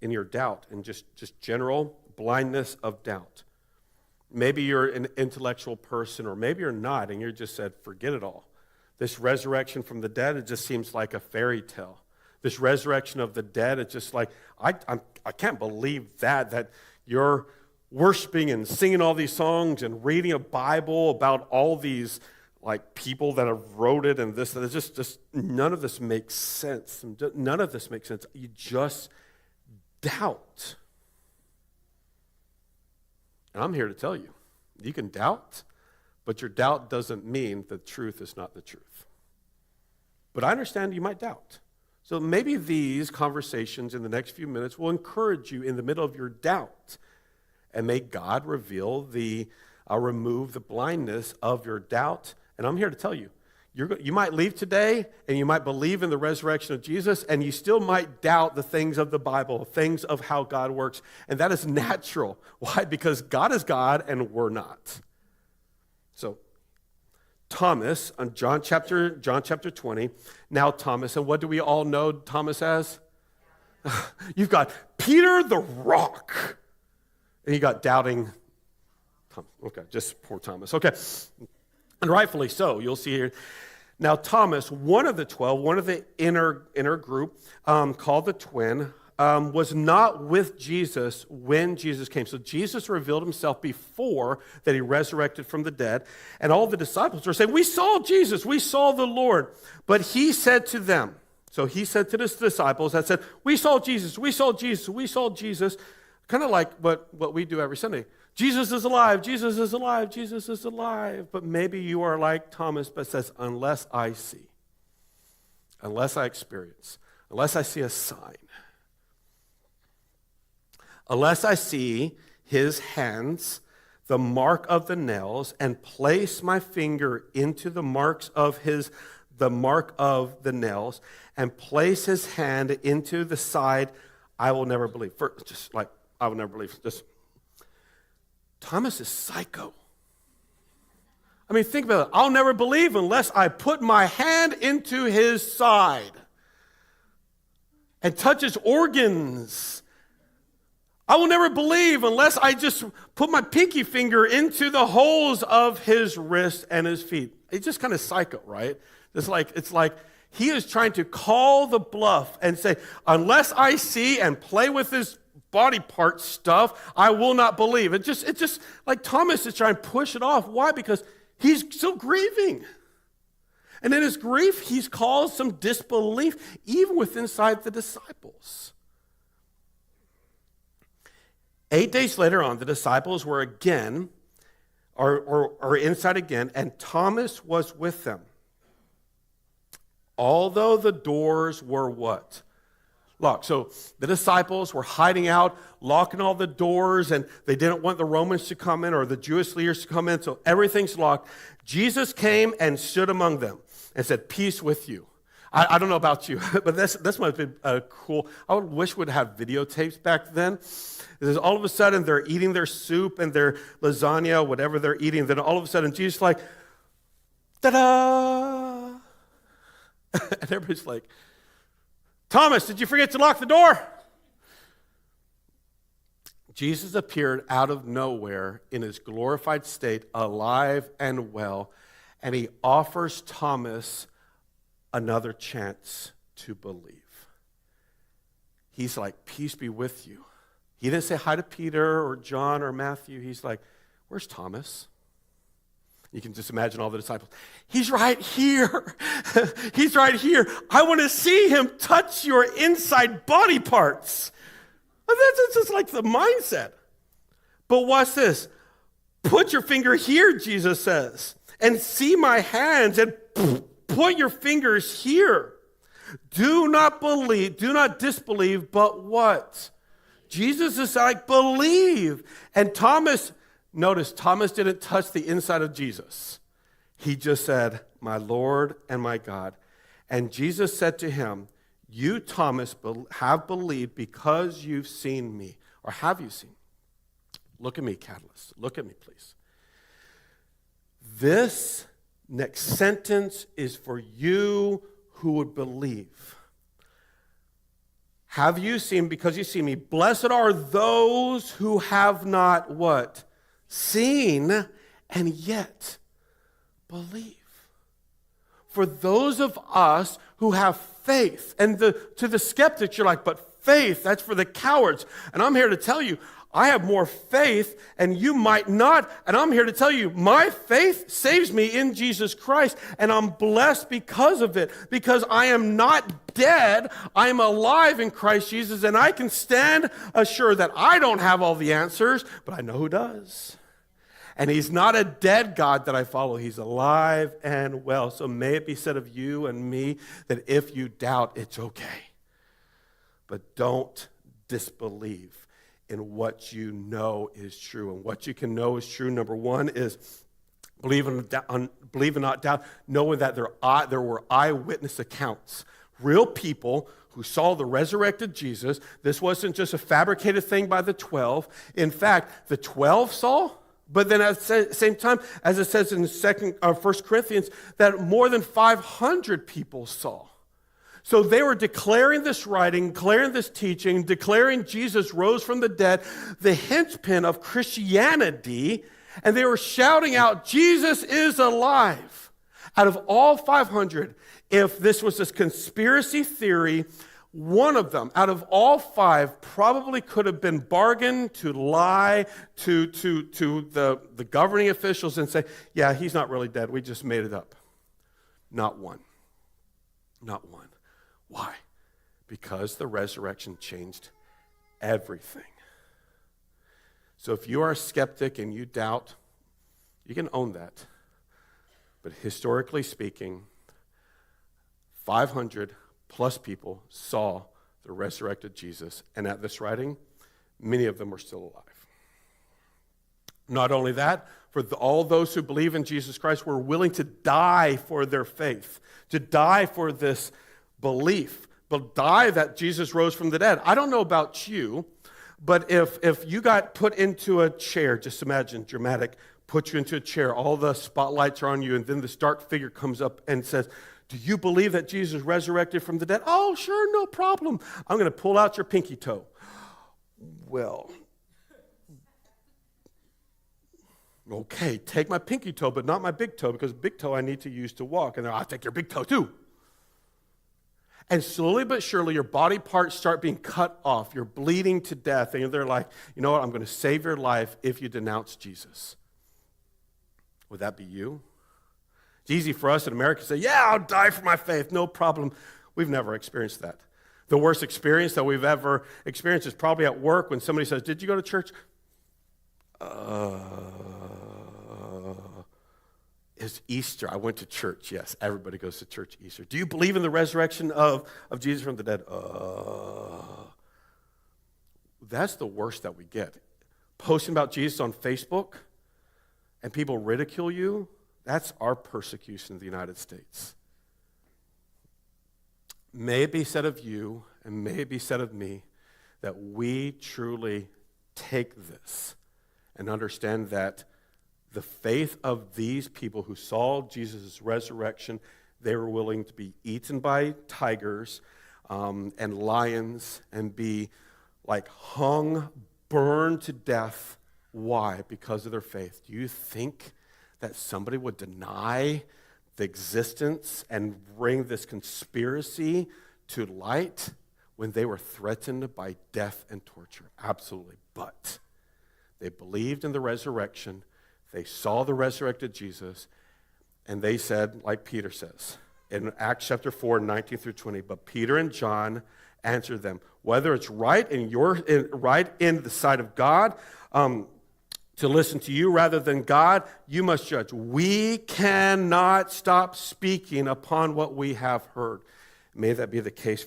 in your doubt and just general blindness of doubt. Maybe you're an intellectual person, or maybe you're not, and you just said, forget it all. This resurrection from the dead, it just seems like a fairy tale. This resurrection of the dead, it's just like, I can't believe that you're worshiping and singing all these songs and reading a Bible about all these like people that have wrote it and this, and it's just none of this makes sense. None of this makes sense. You just doubt. And I'm here to tell you, you can doubt, but your doubt doesn't mean the truth is not the truth. But I understand you might doubt. So maybe these conversations in the next few minutes will encourage you in the middle of your doubt. And may God reveal remove the blindness of your doubt. And I'm here to tell you, you might leave today and you might believe in the resurrection of Jesus, and you still might doubt the things of the Bible, things of how God works. And that is natural. Why? Because God is God and we're not. So Thomas, on John chapter 20, now Thomas, and what do we all know Thomas as? You've got Peter the Rock, and you got doubting Thomas. Okay, just poor Thomas. Okay, and rightfully so. You'll see here. Now Thomas, one of the 12, one of the inner group, called the twin, was not with Jesus when Jesus came. So Jesus revealed himself before that he resurrected from the dead. And all the disciples were saying, we saw Jesus, we saw the Lord. But he said to them, so he said to his disciples that said, we saw Jesus, we saw Jesus, we saw Jesus. Kind of like what we do every Sunday. Jesus is alive, Jesus is alive, Jesus is alive. But maybe you are like Thomas, but says, unless I see, unless I experience, unless I see a sign, unless I see his hands, the mark of the nails, and place my finger into the mark of the nails, and place his hand into the side, I will never believe. I will never believe. Thomas is psycho. I mean, think about it. I'll never believe unless I put my hand into his side and touch his organs. I will never believe unless I just put my pinky finger into the holes of his wrists and his feet. It's just kind of psycho, right? It's like he is trying to call the bluff and say, unless I see and play with his body part stuff, I will not believe. It's just like Thomas is trying to push it off. Why? Because he's still grieving. And in his grief, he's caused some disbelief, even inside the disciples. 8 days later on, the disciples were again, or inside again, and Thomas was with them. Although the doors were what? Locked. So the disciples were hiding out, locking all the doors, and they didn't want the Romans to come in or the Jewish leaders to come in, so everything's locked. Jesus came and stood among them and said, peace with you. I don't know about you, but this might have been cool. I wish we'd have videotapes back then. Because all of a sudden, they're eating their soup and their lasagna, whatever they're eating. Then all of a sudden, Jesus is like, ta-da! And everybody's like, Thomas, did you forget to lock the door? Jesus appeared out of nowhere in his glorified state, alive and well, and he offers Thomas another chance to believe. He's like, peace be with you. He didn't say hi to Peter or John or Matthew. He's like, where's Thomas? You can just imagine all the disciples. He's right here. He's right here. I want to see him touch your inside body parts. That's just like the mindset. But watch this. Put your finger here, Jesus says, and see my hands, and put your fingers here. Do not believe, do not disbelieve, but what? Jesus is like, believe. And Thomas, notice, Thomas didn't touch the inside of Jesus. He just said, my Lord and my God. And Jesus said to him, you, Thomas, have believed because you've seen me. Or have you seen me? Look at me, Catalyst. Look at me, please. This next sentence is for you who would believe. Have you seen, because you see me, blessed are those who have not what? Seen and yet believe. For those of us who have faith, and to the skeptics, you're like, but faith, that's for the cowards. And I'm here to tell you, I have more faith and you might not. And I'm here to tell you, my faith saves me in Jesus Christ. And I'm blessed because of it. Because I am not dead. I am alive in Christ Jesus. And I can stand assured that I don't have all the answers, but I know who does. And he's not a dead God that I follow. He's alive and well. So may it be said of you and me that if you doubt, it's okay. But don't disbelieve in what you know is true. And what you can know is true, number one, is believe and not doubt, knowing that there were eyewitness accounts. Real people who saw the resurrected Jesus. This wasn't just a fabricated thing by the 12. In fact, the 12 saw, but then at the same time, as it says in 1 Corinthians, that more than 500 people saw. So they were declaring this writing, declaring this teaching, declaring Jesus rose from the dead, the linchpin of Christianity, and they were shouting out, Jesus is alive. Out of all 500, if this was a conspiracy theory, one of them, out of all 5, probably could have been bargained to lie to the governing officials and say, yeah, he's not really dead. We just made it up. Not one. Not one. Why? Because the resurrection changed everything. So if you are a skeptic and you doubt, you can own that. But historically speaking, 500 plus people saw the resurrected Jesus. And at this writing, many of them were still alive. Not only that, for all those who believe in Jesus Christ were willing to die for their faith, to die for this belief, but die that Jesus rose from the dead. I don't know about you, but if you got put into a chair, just imagine, dramatic, put you into a chair, all the spotlights are on you, and then this dark figure comes up and says, do you believe that Jesus resurrected from the dead? Oh, sure, no problem. I'm going to pull out your pinky toe. Well, okay, take my pinky toe, but not my big toe, because big toe I need to use to walk. And I'll take your big toe too. And slowly but surely, your body parts start being cut off. You're bleeding to death. And they're like, you know what? I'm going to save your life if you denounce Jesus. Would that be you? It's easy for us in America to say, yeah, I'll die for my faith. No problem. We've never experienced that. The worst experience that we've ever experienced is probably at work when somebody says, did you go to church? It's Easter. I went to church. Yes, everybody goes to church Easter. Do you believe in the resurrection of Jesus from the dead? That's the worst that we get. Posting about Jesus on Facebook and people ridicule you, that's our persecution in the United States. May it be said of you, and may it be said of me, that we truly take this and understand that the faith of these people who saw Jesus' resurrection, they were willing to be eaten by tigers and lions and be like hung, burned to death. Why? Because of their faith. Do you think that somebody would deny the existence and bring this conspiracy to light when they were threatened by death and torture? Absolutely. But they believed in the resurrection. They saw the resurrected Jesus, and they said, like Peter says, in Acts chapter 4, 19 through 20, but Peter and John answered them, whether it's right in the sight of God to listen to you rather than God, you must judge. We cannot stop speaking upon what we have heard. May that be the case